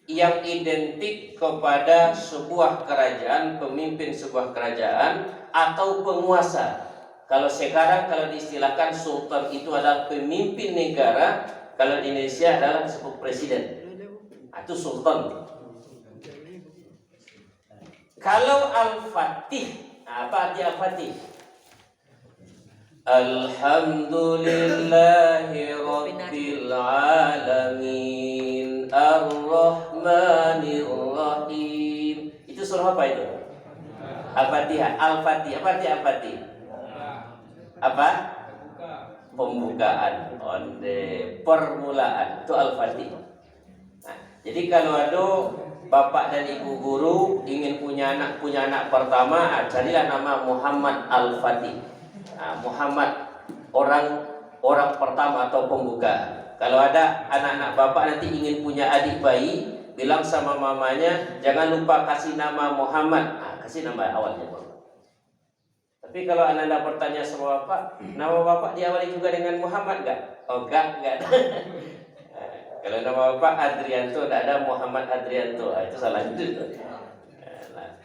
yang identik kepada sebuah kerajaan, pemimpin sebuah kerajaan atau penguasa. Kalau sekarang kalau diistilahkan sultan itu adalah pemimpin negara, kalau di Indonesia adalah disebut presiden. Itu sultan. Kalau Al-Fatih, apa arti Al-Fatih? Alhamdulillahi Rabbil Alamin Ar-Rahmanir Rahim. Itu surah apa itu? Al-Fatihah. Al-Fatih. Apa arti Al-Fatih? Apa? Pembukaan. Permulaan. Itu Al-Fatih. Nah, jadi kalau ada bapak dan ibu guru ingin punya anak pertama, carilah nama Muhammad Al-Fatih. Nah, Muhammad orang pertama atau pembuka. Kalau ada anak-anak bapak nanti ingin punya adik bayi, bilang sama mamanya jangan lupa kasih nama Muhammad. Kasih nama awalnya Muhammad. Tapi kalau anda bertanya sama bapak, nama bapak diawali juga dengan Muhammad enggak? Oh enggak. Kalau nama bapak Adrianto, tidak ada Muhammad Adrianto. Itu salah itu. Nah.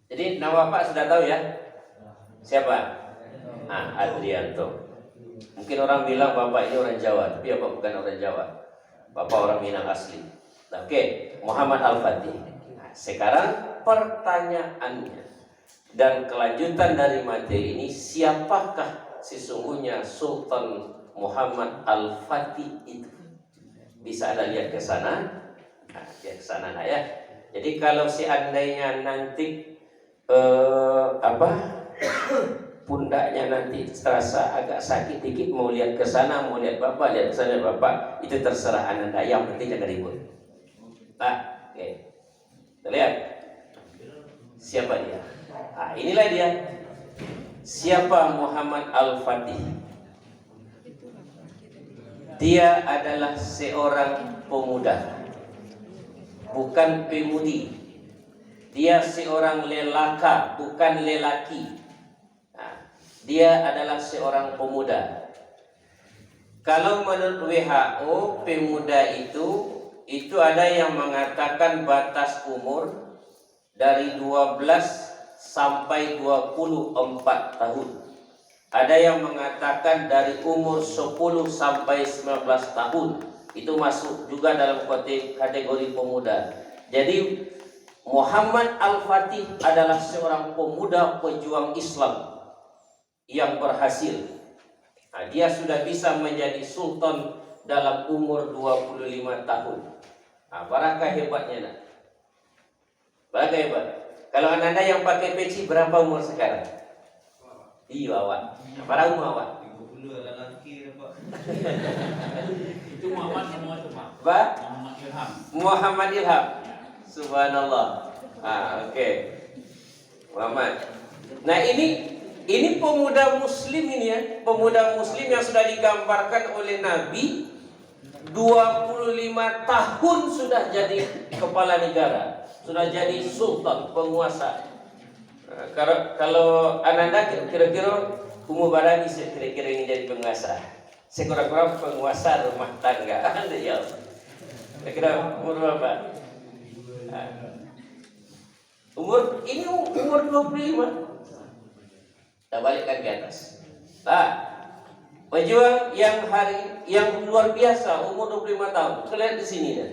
Jadi nama bapak sudah tahu ya? Siapa? Adrianto. Mungkin orang bilang bapak ini orang Jawa, tapi bapak bukan orang Jawa. Bapak orang Minang asli. Oke, Muhammad Al-Fatih. Nah, sekarang pertanyaannya dan kelanjutan dari materi ini, siapakah sesungguhnya Sultan Muhammad Al-Fatih itu? Bisa Anda lihat ke sana? Lihat ke sana ya. Jadi kalau seandainya nanti pundaknya nanti terasa agak sakit dikit, mau lihat ke sana, mau lihat bapak, lihat ke sana bapak, itu terserah anda. Yang penting jangan ribut. Oke. Kita lihat siapa dia. Inilah dia. Siapa Muhammad Al-Fatih? Dia adalah seorang pemuda, bukan pemudi. Dia seorang lelaka, bukan lelaki. Dia adalah seorang pemuda. Kalau menurut WHO, pemuda itu ada yang mengatakan batas umur dari 12 sampai 24 tahun. Ada yang mengatakan dari umur 10 sampai 19 tahun. Itu masuk juga dalam kategori pemuda. Jadi Muhammad Al-Fatih adalah seorang pemuda pejuang Islam yang berhasil. Dia sudah bisa menjadi sultan dalam umur 25 tahun. Barakah hebatnya. Barakah hebat. Kalau anda yang pakai peci berapa umur sekarang? Iya awak. Berapa umur awak? 50 ada laki Pak. Itu Muhammad semua itu Pak. Muhammad Ilham. Muhammad Ilham. Subhanallah. Oke. Muhammad. Nah ini pemuda muslim ini ya, pemuda muslim yang sudah digambarkan oleh Nabi 25 tahun sudah jadi kepala negara, sudah jadi sultan, penguasa. Kalau Ananda kira-kira umur berapa sih kira-kira ingin jadi penguasa? Sekurang-kurang penguasa rumah tangga. Ya. Kira-kira umur berapa? Umur 25. Kita balikkan ke atas. Pejuang yang luar biasa, umur 25 tahun. Kita lihat di sini ya.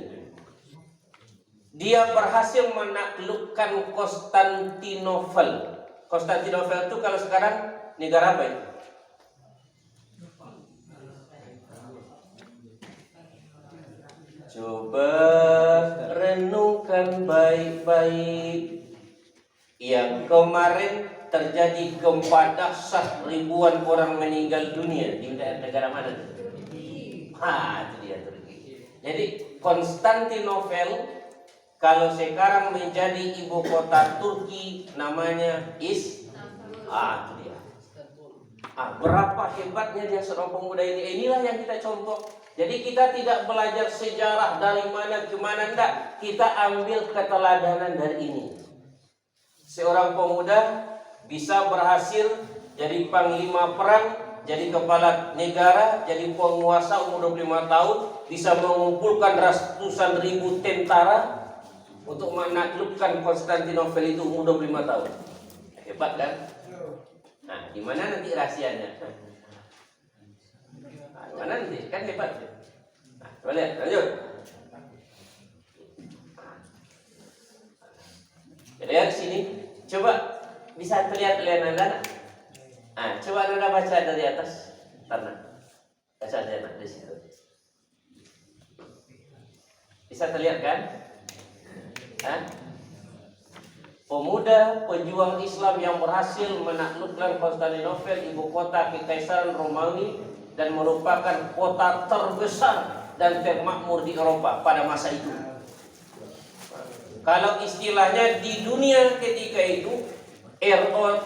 Dia berhasil menaklukkan Konstantinopel. Konstantinopel itu kalau sekarang negara apa itu? Coba renungkan baik-baik. Yang kemarin terjadi gempa dahsyat, ribuan orang meninggal dunia di negara mana? Itu dia Turki. Jadi Konstantinopel kalau sekarang menjadi ibu kota Turki namanya itu dia. Berapa hebatnya dia seorang pemuda ini. Inilah yang kita contoh. Jadi kita tidak belajar sejarah dari mana ke mana, enggak. Kita ambil keteladanan dari ini. Seorang pemuda bisa berhasil jadi panglima perang, jadi kepala negara, jadi penguasa umur 25 tahun, bisa mengumpulkan ratusan ribu tentara untuk menaklukkan Konstantinopel itu umur 25 tahun. Hebat kan? Nah, di mana nanti rahasianya? Nah, di mana nanti? Kan hebat. Nah, coba lihat, lanjut. Lihat sini. Coba bisa terlihat oleh Anda? Nah, coba Anda baca dari atas tanah. Baca di situ. Bisa terlihat kan? Hah? Pemuda pejuang Islam yang berhasil menaklukkan Konstantinopel, ibu kota Kekaisaran Romawi, dan merupakan kota terbesar dan termakmur di Eropa pada masa itu. Kalau istilahnya di dunia ketika itu,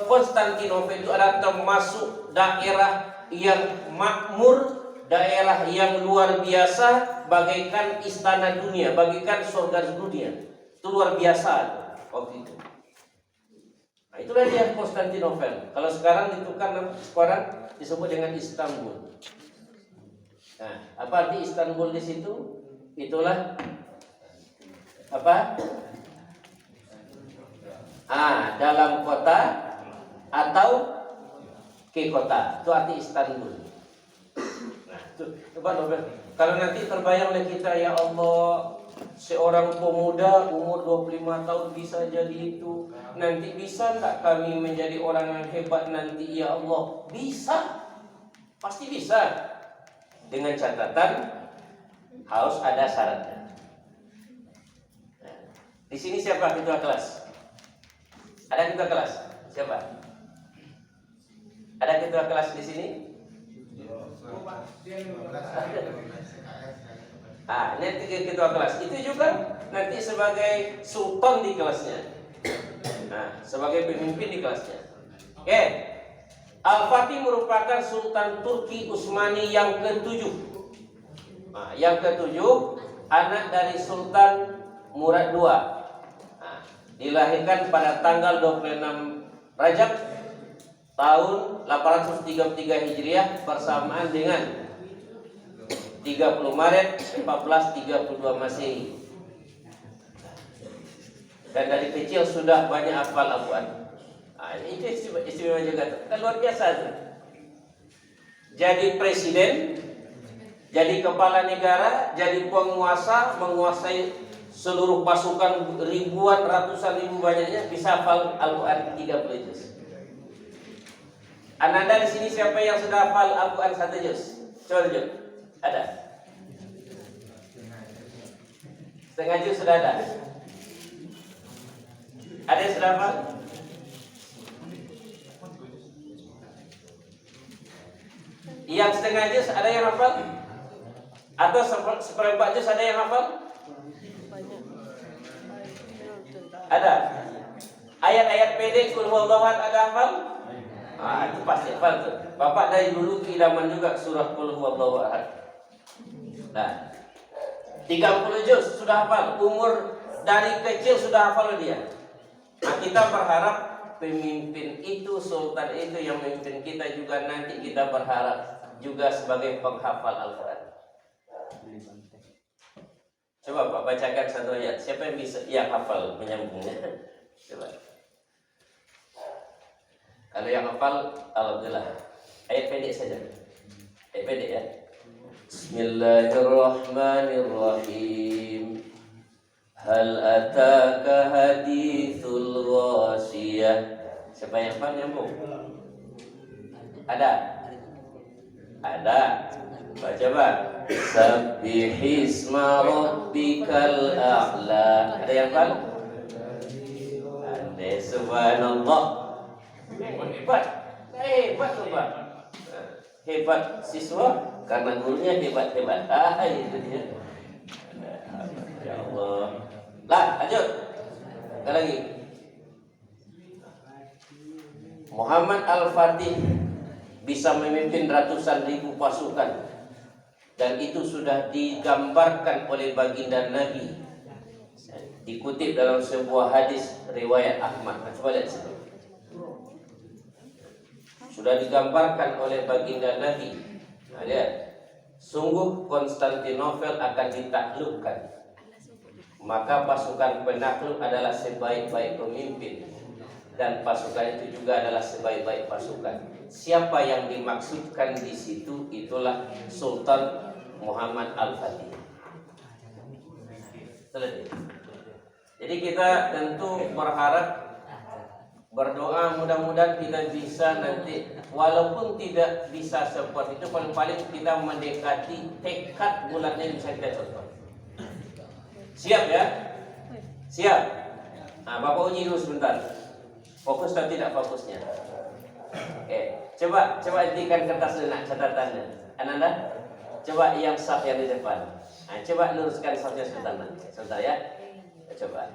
Konstantinopel itu adalah termasuk daerah yang makmur, daerah yang luar biasa, bagaikan istana dunia, bagaikan surga dunia. Itu luar biasa waktu itu. Nah, itulah dia Konstantinopel. Kalau sekarang ditukar sekarang disebut dengan Istanbul. Nah, apa arti Istanbul di situ? Itulah apa? Dalam kota atau ke kota. Itu arti Istanbul. Nah, itu coba Nobel. Kalau nanti terbayang oleh kita, ya Allah, seorang pemuda umur 25 tahun bisa jadi itu. Nanti bisa enggak kami menjadi orang yang hebat nanti, ya Allah? Bisa. Pasti bisa. Dengan catatan harus ada syaratnya. Nah, di sini siapa ketua kelas? Ada ketua kelas? Siapa? Ada ketua kelas di sini? Nanti ketua kelas itu juga nanti sebagai sultan di kelasnya. Nah, sebagai pemimpin di kelasnya. Oke. Al-Fatih merupakan Sultan Turki Utsmani yang ke-7. Nah, yang ke-7 anak dari Sultan Murad II. Nah, dilahirkan pada tanggal 26 Rajab tahun 833 Hijriah bersamaan dengan 30 Maret 1432 Masehi. Dan dari kecil sudah banyak hafal Al-Quran. Itu istimewa juga tuh. Kan luar biasa tuh. Jadi presiden, jadi kepala negara, jadi penguasa, menguasai seluruh pasukan ribuan, ratusan ribu banyaknya, bisa hafal Al-Quran 30 juz. Ananda di sini siapa yang sudah hafal Al-Quran 1 juz? Coba tunjuk. Ada? Setengah juz sudah ada? Ada yang sudah hafal? Yang setengah juz ada yang hafal? Atau seperempat juz ada yang hafal? Ada. Ayat-ayat pendek Qul huwallahu ahad ada hafal? Itu pasti hafal tuh. Bapak dari dulu keidaman juga surah Qul huwallahu ahad. Nah, 30 juz sudah hafal. Umur dari kecil sudah hafal dia. Nah, kita berharap pemimpin itu, sultan itu yang memimpin kita juga nanti kita berharap juga sebagai penghafal Al-Quran. Coba Pak bacakan satu ayat. Siapa yang bisa yang hafal menyambungnya? Coba. Kalau yang hafal, alhamdulillah. Ayat pendek saja. Ayat pendek ya. Bismillahirrahmanirrahim. Hal ataka hadithul ghasiyah. Siapa yang hafal nyambung? Ada? Ada. Baca Pak. Sabbihisma rabbikal a'la. Ada yang hafal? Ada. Subhanallah. Hebat. Hebat tuh Pak. Hebat siswa karena gurunya hebat-hebat. Itu dia. Ya Allah. Lah, lanjut. Ada lagi. Muhammad Al-Fatih bisa memimpin ratusan ribu pasukan, dan itu sudah digambarkan oleh baginda Nabi, dikutip dalam sebuah hadis riwayat Ahmad. Coba lihat situ. Sudah digambarkan oleh baginda Nabi. Nah, lihat. Sungguh Konstantinopel akan ditaklukkan, maka pasukan penakluk adalah sebaik-baik pemimpin, dan pasukan itu juga adalah sebaik-baik pasukan. Siapa yang dimaksudkan di situ? Itulah Sultan Muhammad Al-Fatih. Jadi kita tentu berharap, berdoa mudah-mudahan kita bisa nanti, walaupun tidak bisa seperti itu, paling-paling kita mendekati tekad bulatnya yang bisa kita contoh. Siap ya? Siap? Nah, Bapak uji dulu sebentar. Fokus atau tidak fokusnya? Oke, coba hentikan kertas dulu nak catatannya. Ananda, coba yang saf yang di depan. Nah, coba luruskan safnya sebentar nak. Sebentar ya. Coba.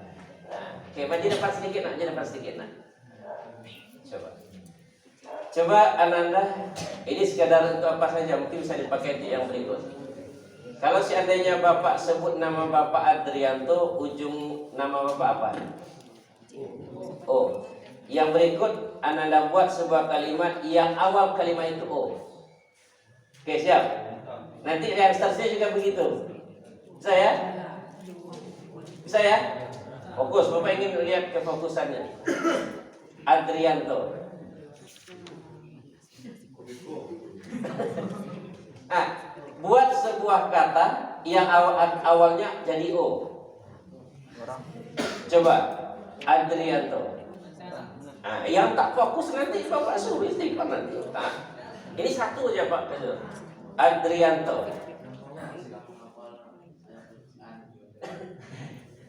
Nah, oke, maju depan sedikit nak, depan sedikit nak. Coba Ananda, ini sekadar untuk apa saja, mungkin bisa dipakai di yang berikut. Kalau seandainya Bapak sebut nama Bapak Adrianto, ujung nama Bapak apa? O. Yang berikut Ananda buat sebuah kalimat yang awal kalimat itu O. Oke, siap? Nanti yang seterusnya juga begitu. Bisa ya? Fokus, Bapak ingin lihat kefokusannya. Adrianto. Nah, buat sebuah kata yang awalnya jadi O. Coba Adrianto. Nah, yang tak fokus nanti Bapak suruh istighfar nanti. Nah, ini satu aja Pak. Adrianto.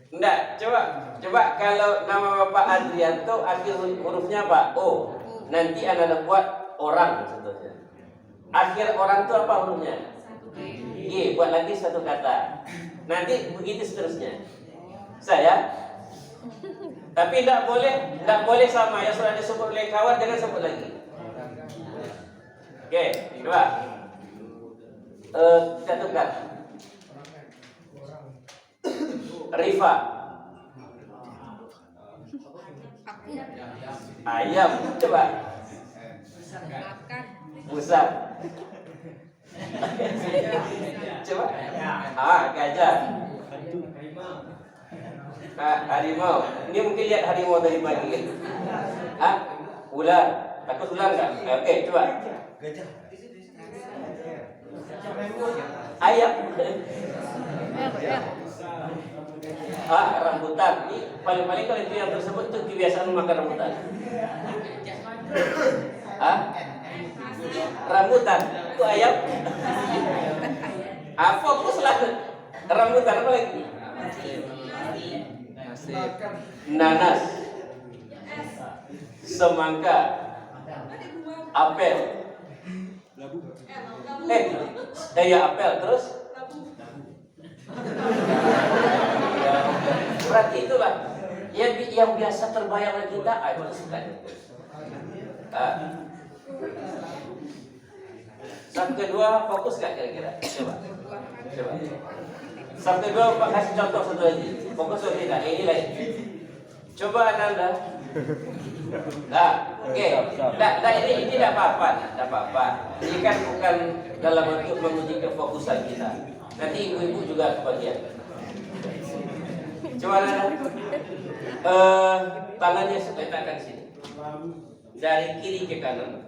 Enggak, coba kalau nama Bapak Adrianto akhir hurufnya apa? O. Nanti Anda buat orang contohnya. Akhir orang itu apa hurufnya? G. Buat lagi satu kata. Nanti begitu seterusnya. Saya. Tapi tidak boleh sama yang sudah disebut oleh kawan, jangan sebut lagi. Oke, coba. Kita tukar. Rifa. Ayam, coba. Musab. Coba. Gajah. Harimau. Ini mungkin lihat harimau dari pagi. Ular. Takut ular enggak? Oke, coba. Gajah. Ayam. Rambutan. Ini paling-paling kalau itu yang tersebut itu kebiasaan makan rambutan. Rambutan. Itu ayam. Fokuslah. Rambutan apa lagi? Nanas. Semangka. Apel. Ya apel terus. Berarti itulah yang biasa terbayang oleh kita. Itu suka. Sab kedua fokus gak kira-kira? Coba. Sab kedua Pak kasih contoh satu lagi. Fokus atau tidak? Ini lain. Coba Ananda. Oke. Ini tidak apa-apa. Ini kan bukan dalam bentuk menguji kefokusan kita. Nanti ibu-ibu juga kebagian. Coba Ananda. Tangannya letakkan sini. Dari kiri ke kanan.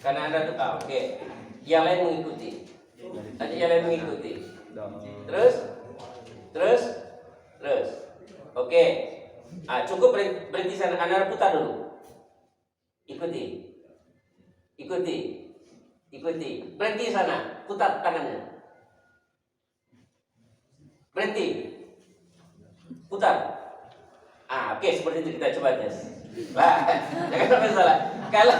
Karena Anda tuh oke. Yang lain mengikuti. Nanti yang lain mengikuti. Terus. Oke. Cukup berhenti sana. Anda putar dulu. Ikuti. Berhenti sana. Putar tangannya. Berhenti. Putar. Oke, seperti itu kita coba tes. Jangan sampai salah. Kalau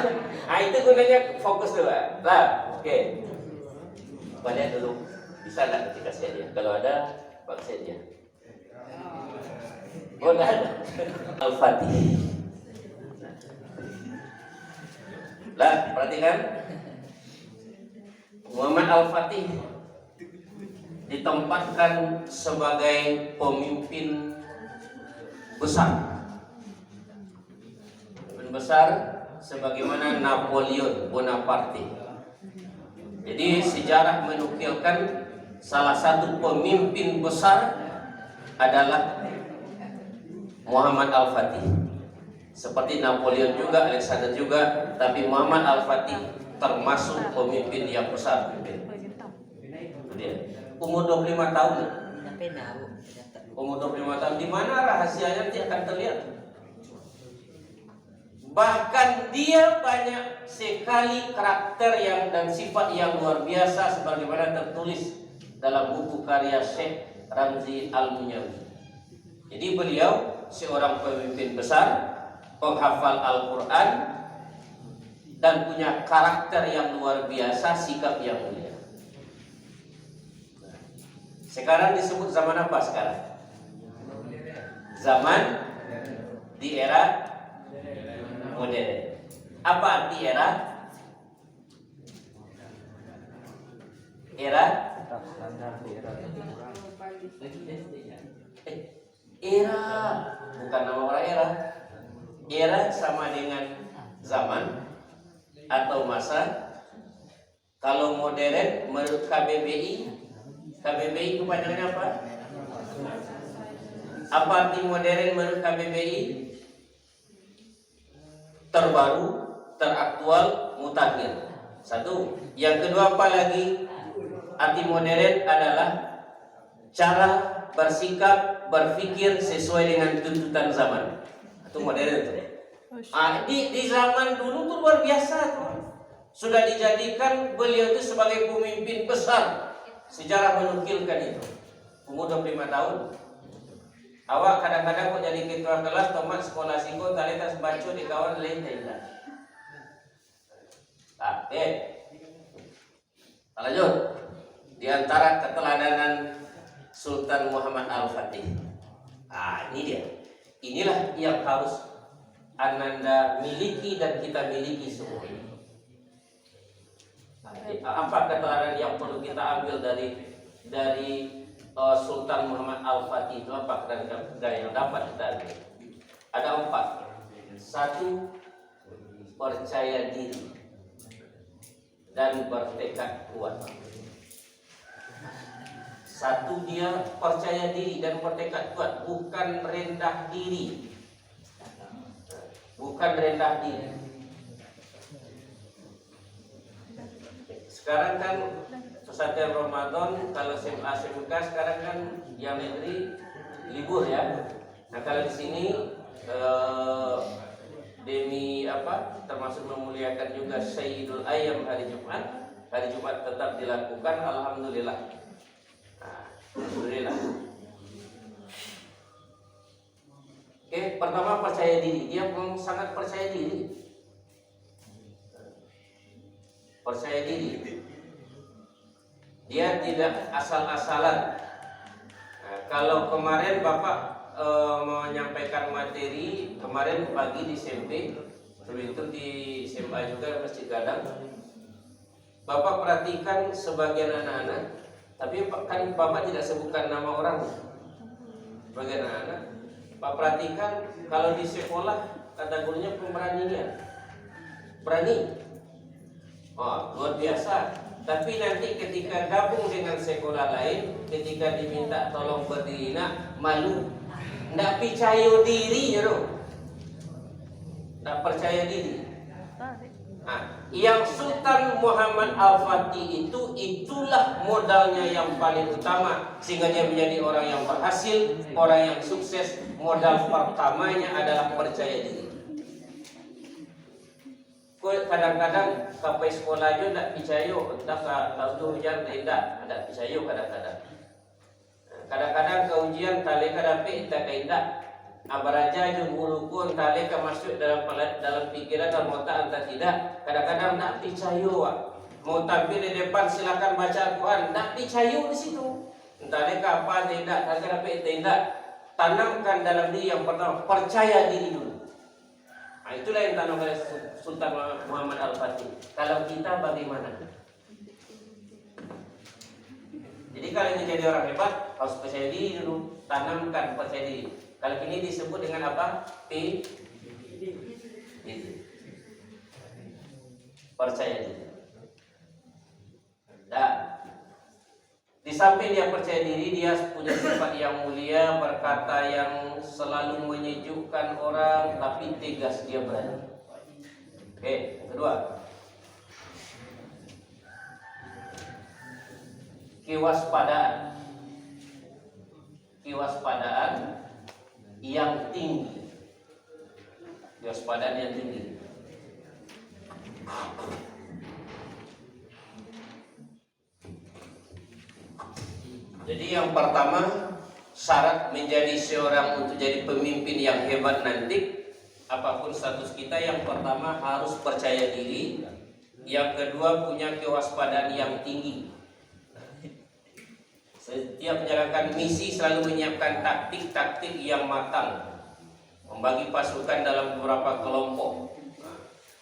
itu gunanya fokus dulu. Oke. Lihat dulu. Bisa nggak ketika saya dia? Kalau ada, paksa dia. Oh, nggak ada. Al-Fatih. Perhatikan. Muhammad Al-Fatih ditempatkan sebagai pemimpin besar sebagaimana Napoleon Bonaparte. Jadi sejarah menukilkan salah satu pemimpin besar adalah Muhammad Al-Fatih. Seperti Napoleon juga, Alexander juga, tapi Muhammad Al-Fatih termasuk pemimpin yang besar. Dia umur 25 tahun. Umur 25 tahun, di mana rahasianya dia akan terlihat. Bahkan dia banyak sekali karakter dan sifat yang luar biasa sebagaimana tertulis dalam buku karya Syekh Ramzi Al-Munyawi. Jadi beliau seorang pemimpin besar, penghafal Al-Quran, dan punya karakter yang luar biasa, sikap yang mulia. Sekarang disebut zaman apa sekarang? Zaman di era modern. Apa arti era? Era? Era bukan nama orang era. Era sama dengan zaman atau masa. Kalau modern menurut KBBI kepanjangannya apa? Apa arti modern menurut KBBI? Terbaru, teraktual, mutakhir. Satu. Yang kedua apa lagi? Arti modern adalah cara bersikap, berpikir sesuai dengan tuntutan zaman. Itu modern itu. Di zaman dulu tuh luar biasa tuh. Sudah dijadikan beliau itu sebagai pemimpin besar. Sejarah menukilkan itu. Umur 25 tahun. Awak kadang-kadang kok jadi ketua kelas, tomat sekolah siko, talitas baca di kawan lain tidak. Oke. Lanjut. Di antara keteladanan Sultan Muhammad Al-Fatih. Ini dia. Inilah yang harus Ananda miliki dan kita miliki semua. Apa keteladanan yang perlu kita ambil dari Sultan Muhammad Al-Fatih itu? Apa yang dapat kita ambil? Ada 4. 1. Percaya diri dan bertekad kuat. 1. Dia percaya diri dan bertekad kuat, bukan rendah diri. Bukan rendah diri. Sekarang kan pesantren Ramadan, kalau SMA SMK sekarang kan yang negeri libur ya. Nah kalau di sini demi termasuk memuliakan juga Sayyidul Ayyam hari Jumat tetap dilakukan. Alhamdulillah. Alhamdulillah. Oke, pertama percaya diri. Dia sangat percaya diri. Percaya diri. Dia tidak asal-asalan. Kalau kemarin Bapak menyampaikan materi kemarin pagi di SMP, sebelum itu di SMA juga Masjid Gadang. Bapak perhatikan sebagian anak-anak, tapi kan Bapak tidak sebutkan nama orang. Sebagian anak-anak, Bapak perhatikan kalau di sekolah kata gurunya pemberanian, berani. Luar biasa. Tapi nanti ketika gabung dengan sekolah lain, ketika diminta tolong berdiri, malu, ndak percaya diri, ndak percaya diri. Yang Sultan Muhammad Al-Fatih itulah modalnya yang paling utama sehingga dia menjadi orang yang berhasil, orang yang sukses. Modal pertamanya adalah percaya diri. Kadang-kadang sampai sekolah juga tidak percaya, entah tahu hujan tidak ada percaya kadang-kadang. Kadang-kadang ke ujian taleka dapat tak tidak. Abaraja jumhur pun taleka masuk dalam pikiran dan otak entah tidak. Kadang-kadang tak percaya. Mau tampil di depan silakan baca Al-Quran, tak percaya di situ. Entah leka apa tidak, taleka dapat tidak. Tanamkan dalam diri yang pertama percaya diri dulu. Itulah yang ditanam oleh Sultan Muhammad Al-Fatih. Kalau kita bagaimana? Jadi kalau ingin jadi orang hebat harus percaya diri dulu. Tanamkan percaya diri. Kalau ini disebut dengan apa? Percaya diri. Nah, di samping dia percaya diri, dia punya sifat yang mulia, berkata yang selalu menyejukkan orang, tapi tegas dia berani. Oke, yang kedua, kewaspadaan. Kewaspadaan yang tinggi. Kewaspadaan yang tinggi. Jadi yang pertama, syarat menjadi seorang untuk jadi pemimpin yang hebat nanti, apapun status kita, yang pertama harus percaya diri, yang kedua punya kewaspadaan yang tinggi. Setiap menjalankan misi selalu menyiapkan taktik-taktik yang matang, membagi pasukan dalam beberapa kelompok.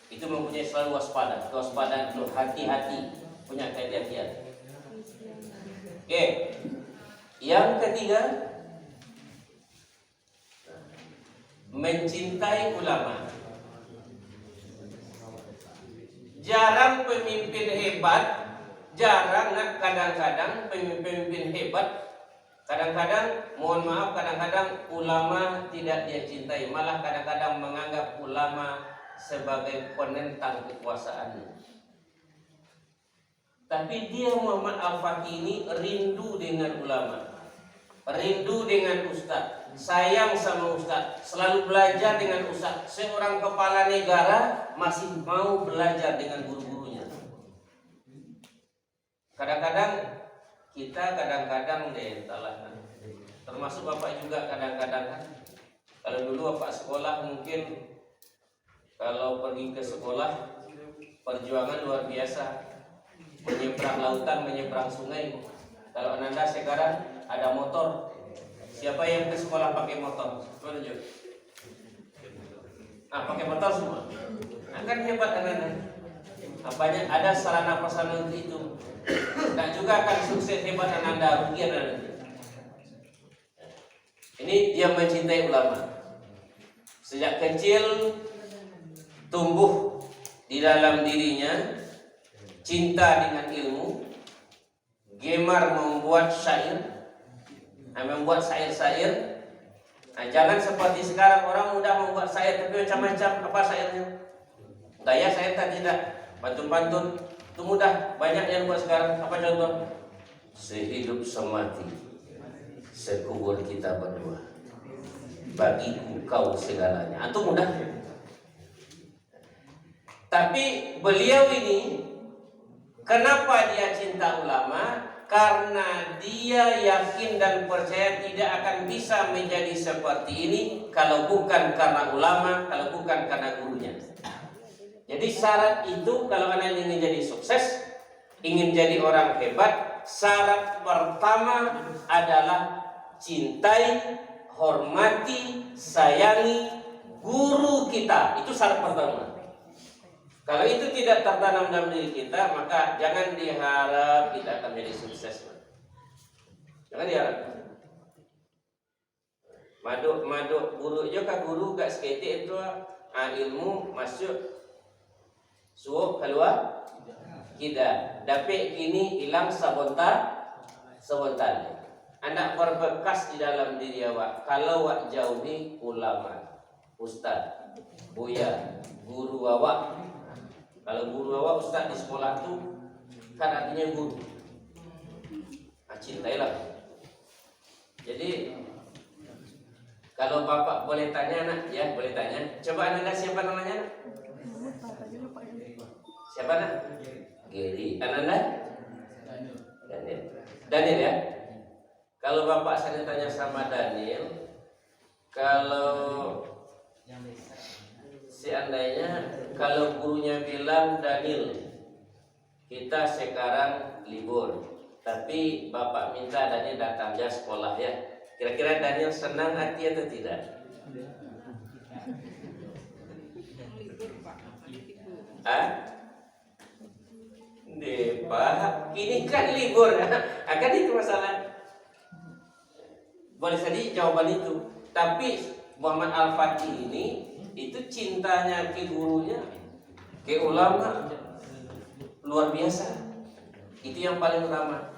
Itu mempunyai selalu waspada, kewaspadaan itu hati-hati, punya kehati-hatian. Oke, yang ketiga, mencintai ulama. Jarang pemimpin hebat, jarang, kadang-kadang pemimpin hebat, kadang-kadang, mohon maaf, kadang-kadang ulama tidak dia cintai, malah kadang-kadang menganggap ulama sebagai penentang kekuasaannya. Tapi dia Muhammad Al-Fatih ini rindu dengan ulama, rindu dengan ustaz, sayang sama ustaz, selalu belajar dengan ustaz. Seorang kepala negara masih mau belajar dengan guru-gurunya. Kadang-kadang kita entahlah, termasuk bapak juga kadang-kadang. Kalau dulu bapak sekolah mungkin kalau pergi ke sekolah perjuangan luar biasa. Menyeberang lautan, menyeberang sungai. Kalau Ananda sekarang ada motor, siapa yang ke sekolah pakai motor? Tunjuk. Pakai motor semua. Kan hebat Ananda. Apanya ada sarana prasarana untuk itu. Dan juga akan sukses hebat Ananda, rugi Ananda. Ini dia mencintai ulama. Sejak kecil tumbuh di dalam dirinya cinta dengan ilmu, gemar membuat syair, membuat syair-syair. Jangan seperti sekarang orang mudah membuat syair, tapi macam-macam apa syairnya. Gaya syair tidak, pantun-pantun itu mudah, banyak yang buat sekarang. Apa contoh? Sehidup semati, sekubur kita berdua, bagiku kau segalanya. Itu mudah. Tapi beliau ini, kenapa dia cinta ulama? Karena dia yakin dan percaya tidak akan bisa menjadi seperti ini kalau bukan karena ulama, kalau bukan karena gurunya. Jadi syarat itu kalau Anda ingin jadi sukses, ingin jadi orang hebat, syarat pertama adalah cintai, hormati, sayangi guru kita. Itu syarat pertama. Kalau itu tidak tertanam dalam diri kita, maka jangan diharap kita akan menjadi sukses. Jangan diharap. Maduk guru juga, guru gak sekete itu ilmu masuk suuk keluar tidak. Tapi ini hilang sebentar. Anda berbekas di dalam diri awak. Kalau awak jauhi ulama, ustaz, buya, guru awak. Kalau guru awak ustaz di sekolah itu kan artinya guru. Cintailah. Jadi kalau bapak boleh tanya nak, ya boleh tanya. Coba Anda siapa namanya? Siapa nak? Geri. Anda? Daniel ya. Kalau bapak saya tanya sama Daniel, kalau seandainya kalau gurunya bilang Daniel, kita sekarang libur, tapi bapak minta Daniel datang aja sekolah ya. Kira-kira Daniel senang hati atau tidak? Pak, ini kan libur, akan itu masalah. Boleh saja jawaban itu, tapi Muhammad Al-Fatih ini itu cintanya ke gurunya, ke ulama luar biasa. Itu yang paling utama.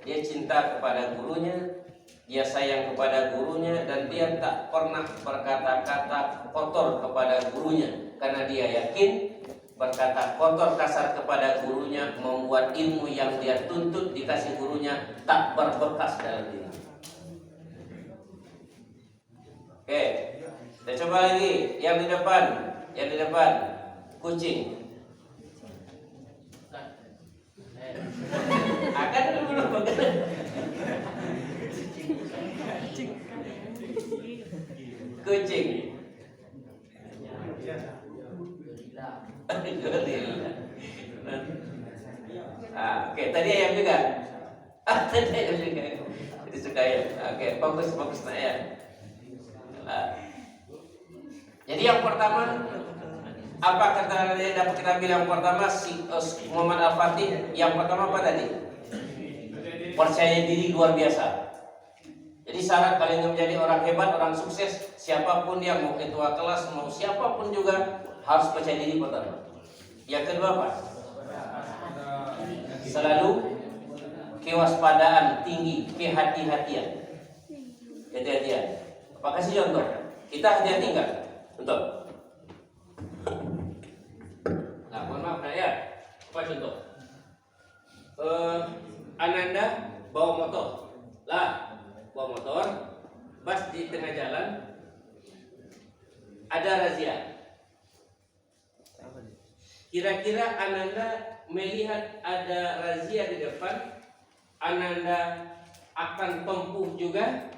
Dia cinta kepada gurunya, dia sayang kepada gurunya, dan dia tak pernah berkata-kata kotor kepada gurunya, karena dia yakin berkata kotor kasar kepada gurunya membuat ilmu yang dia tuntut dikasih gurunya tak berbekas dalam diri. Oke, kita coba lagi yang di depan, kucing. Akan dulu kucing. Oke, tadi ayam juga. Tadi ayam juga. Itu suka ayam. Oke, bagus nak ya. Jadi yang pertama, apa kata yang dapat kita bilang pertama Muhammad Al-Fatih? Yang pertama apa tadi? Percaya diri luar biasa. Jadi syarat kalian menjadi orang hebat, orang sukses, siapapun dia, mau ketua kelas, mau siapapun juga harus percaya diri pertama. Yang kedua apa? Selalu kewaspadaan tinggi, kehati-hatian. Hati-hatian. Apa kasih contoh? Kita hati-hati enggak? Contoh. Nah, mohon maaf ya. Apa contoh? Ananda bawa motor. Bawa motor, pas di tengah jalan ada razia. Kira-kira Ananda melihat ada razia di depan, Ananda akan tempuh juga?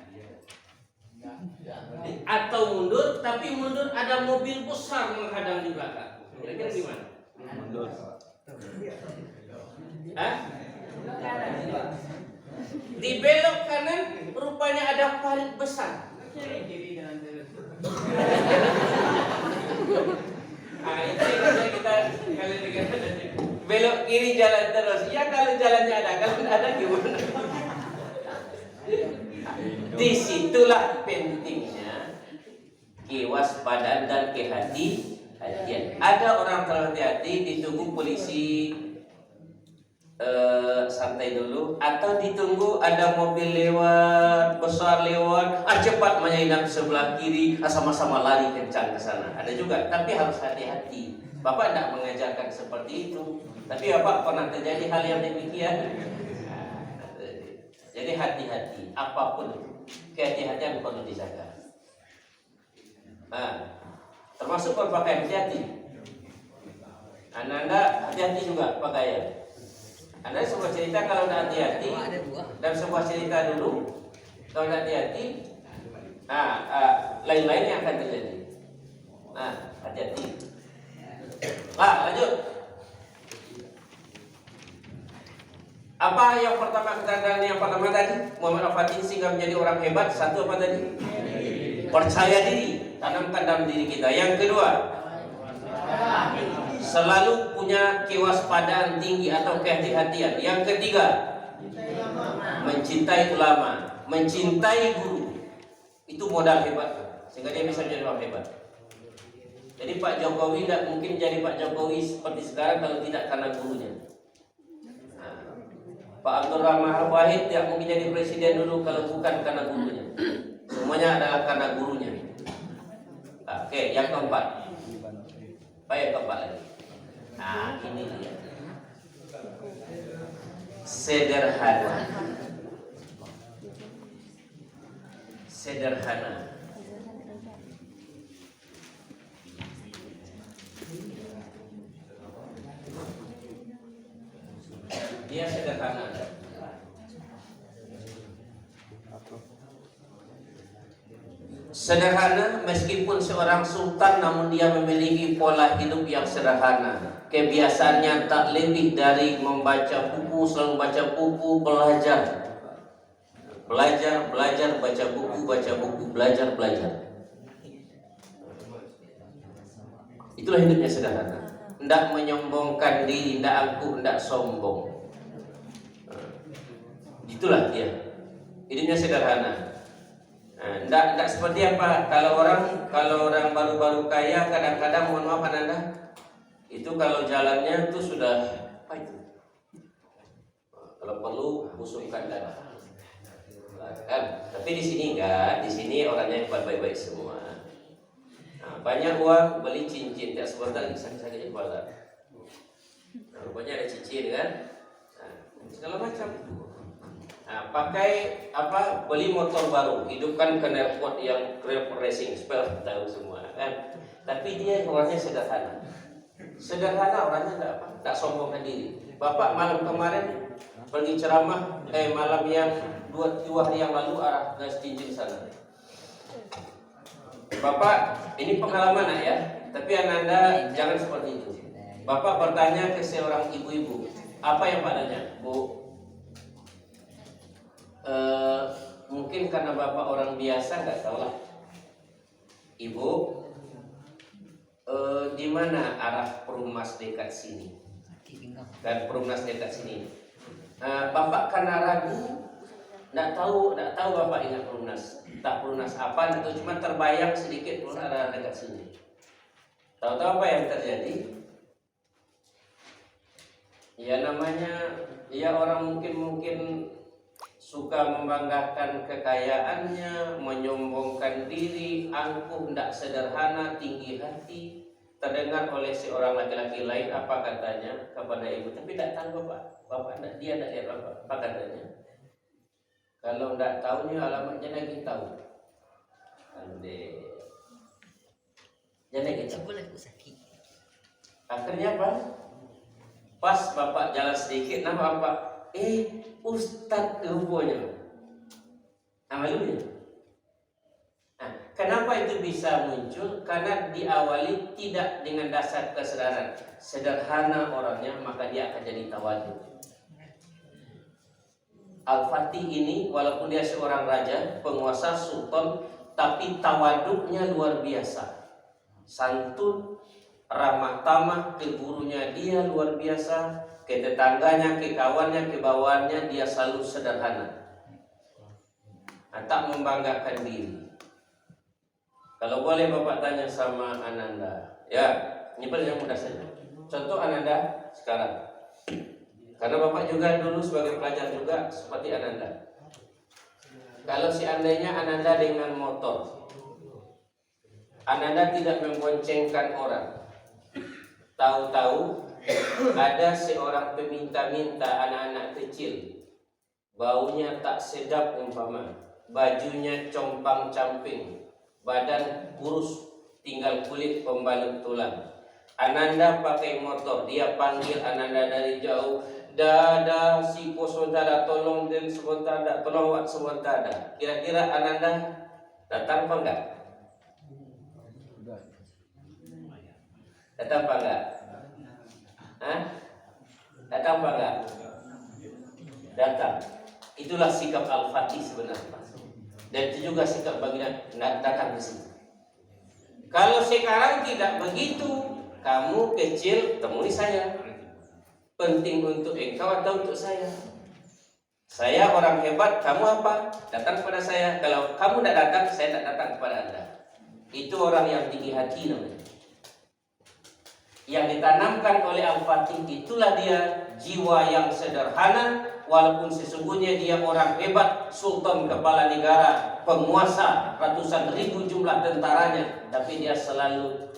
Atau mundur, tapi mundur ada mobil besar menghadang di belakang. Kira-kira gimana? Mundur. Di belok kanan rupanya ada parit besar. Itu yang kita kali belok kiri jalan terus. Ya kalau jalannya ada, kalau tidak ada gimana? Disitulah pentingnya kewaspadaan dan kehati-hatian. Ada orang terhati-hati ditunggu polisi santai dulu, atau ditunggu ada mobil lewat, besar lewat, cepat menyelinap sebelah kiri, sama-sama lari kencang ke sana. Ada juga, tapi harus hati-hati. Bapak tidak mengajarkan seperti itu, tapi Bapak pernah terjadi hal yang demikian. Jadi hati-hati, apapun kehati-hatian perlu dijaga. Termasuk berpakaian hati-hati. Anda hati-hati juga pakaian. Anda sebuah cerita kalau tidak hati-hati, dan sebuah cerita dulu kalau tidak hati-hati, lain-lain yang akan terjadi. Hati-hati. Lanjut. Apa yang pertama ketandaan yang pertama tadi? Muhammad Al-Fatih sehingga menjadi orang hebat. Satu apa tadi? Percaya diri, tanamkan dalam diri kita. Yang kedua, selalu punya kewaspadaan tinggi atau kehati-hatian. Yang ketiga, mencintai ulama, mencintai guru. Itu modal hebat, sehingga dia bisa menjadi orang hebat. Jadi Pak Jokowi tidak mungkin jadi Pak Jokowi seperti sekarang kalau tidak karena gurunya. Pak Abdul Rahman Wahid tidak mungkin jadi presiden dulu kalau bukan karena gurunya. Semuanya adalah karena gurunya. Oke, yang keempat. Yang keempat lagi. Ini dia. Sederhana. Dia sederhana. Sederhana meskipun seorang sultan, namun dia memiliki pola hidup yang sederhana. Kebiasaannya tak lebih dari membaca buku, selalu membaca buku, belajar, baca buku, belajar. Itulah hidupnya sederhana. Tidak menyombongkan diri, tidak angkuh, tidak sombong. Itulah dia. Hidupnya sederhana. Tidak seperti apa kalau orang baru-baru kaya kadang-kadang mohon maaf Anda, itu kalau jalannya itu sudah apa itu? busukkan dada. Kan? Tapi di sini enggak, di sini orangnya baik-baik semua. Nah, banyak uang beli cincin, tidak sebentar sakit-sakit kepala. Nah, rupanya ada cincin kan, nah, segala macam. Nah, pakai apa? Beli motor baru, hidupkan knalpot yang racing, spell tahu semua kan. Tapi dia orangnya sederhana. Sederhana orangnya enggak apa? Tak sombongkan diri. Bapak malam kemarin pergi ceramah, malam yang dua hari yang lalu arah ke cincin sana. Bapak, ini pengalaman nak ya, tapi Ananda jangan seperti itu. Bapak bertanya ke seorang ibu-ibu, apa yang Pak tanya? Bu, mungkin karena Bapak orang biasa nggak tahu lah. Ibu, di mana arah Perumnas dekat sini? Dan Perumnas dekat sini. Bapak karena ragu, nggak tahu Bapak ingat Perumnas. Tak Perumnas apa, itu cuma terbayang sedikit Perumnas ada dekat sini. Tahu-tahu apa yang terjadi? Ya namanya, ya orang mungkin suka membanggakan kekayaannya, menyombongkan diri, angkuh, tidak sederhana, tinggi hati. Terdengar oleh seorang laki-laki lain apa katanya kepada ibu, tapi tidak tahu bapak dia tidak lihat apa katanya. Kalau tidak tahunya alamatnya lagi tahu. Ande, jadi kita. Akhirnya apa? Pas bapak jalan sedikit, nama bapak, Ustadz rupanya. Amalunya. Nah, kenapa itu bisa muncul? Karena diawali tidak dengan dasar kesadaran. Sederhana orangnya, maka dia akan jadi tawadhu. Al-Fatih ini walaupun dia seorang raja, penguasa, sultan, tapi tawaduknya luar biasa. Santun, ramah tamah, ke gurunya dia luar biasa, ke tetangganya, ke kawannya, ke bawahannya dia selalu sederhana. Tak membanggakan diri. Kalau boleh Bapak tanya sama Ananda, ya ini paling yang mudah saja. Contoh Ananda sekarang. Karena Bapak juga dulu sebagai pelajar juga seperti Ananda. Kalau seandainya Ananda dengan motor, Ananda tidak memboncengkan orang, tahu-tahu ada seorang peminta-minta anak-anak kecil, baunya tak sedap umpama, bajunya compang-camping, badan kurus, tinggal kulit pembalut tulang. Ananda pakai motor, dia panggil Ananda dari jauh, Dada si sebentar, tolong dan sebentar, tolong wak sebentar. Kira-kira Ananda datang apa enggak? Datang apa enggak? Datang apa enggak? Datang. Itulah sikap Al-Fatih sebenarnya. Dan itu juga sikap baginda datang ke sini. Kalau sekarang tidak begitu, kamu kecil temui saya. Penting untuk engkau atau untuk saya? Saya orang hebat, kamu apa? Datang kepada saya. Kalau kamu tidak datang, saya tidak datang kepada Anda. Itu orang yang tinggi hati namanya. Yang ditanamkan oleh Al-Fatih, itulah dia jiwa yang sederhana. Walaupun sesungguhnya dia orang hebat, sultan, kepala negara, penguasa, ratusan ribu jumlah tentaranya, tapi dia selalu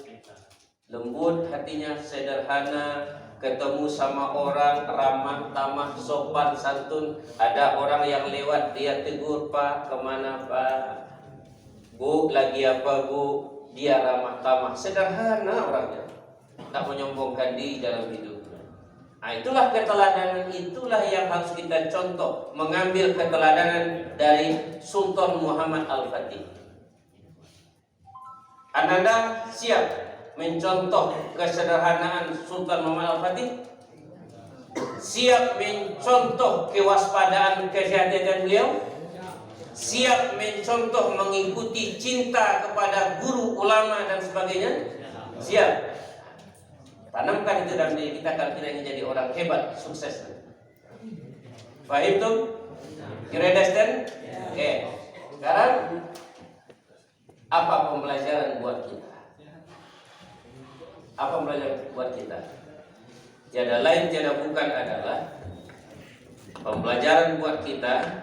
lembut hatinya, sederhana. Ketemu sama orang ramah tamah, sopan santun. Ada orang yang lewat dia tegur, Pak kemana Pak? Bu lagi apa Bu? Dia ramah tamah, sederhana orangnya, tak menyombongkan diri dalam hidupnya. Nah, itulah keteladanan, itulah yang harus kita contoh, mengambil keteladanan dari Sultan Muhammad Al-Fatih. Ananda siap mencontoh kesederhanaan Sultan Muhammad Al-Fatih? Siap mencontoh kewaspadaan kehati-hatian beliau? Siap mencontoh mengikuti cinta kepada guru, ulama dan sebagainya? Siap. Tanamkan itu dalam diri kita kalau kita ingin jadi orang hebat, sukses. Fahim tuh? You understand? Oke. Sekarang apa pembelajaran buat kita? Apa pembelajaran buat kita? Tiada lain tiada bukan adalah Pembelajaran buat kita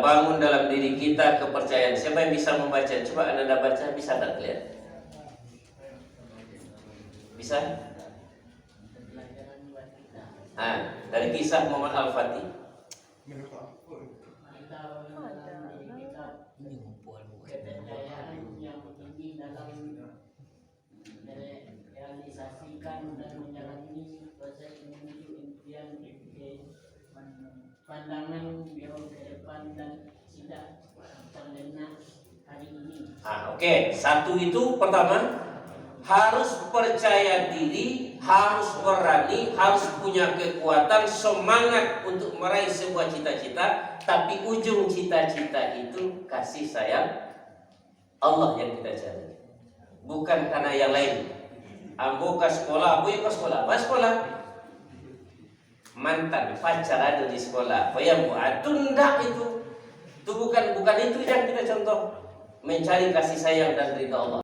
bangun dalam diri kita kepercayaan. Siapa yang bisa membaca? Coba Anda baca, bisa tak lihat? Bisa? Dari kisah Muhammad Al-Fatih. Kepercayaan yang tinggi dalam merealisasikan dan menjalani proses menuju impian pandangan beliau ke depan dan tidak terlena hari ini. Oke. Satu itu pertama, harus percaya diri, harus berani, harus punya kekuatan, semangat untuk meraih sebuah cita-cita. Tapi ujung cita-cita itu kasih sayang Allah yang kita cari, bukan karena yang lain. Ambo ke sekolah, abu ke sekolah, apa sekolah? Mantan pacar ada di sekolah, apa yang buat tunda itu bukan itu yang kita contoh. Mencari kasih sayang dan ridha Allah.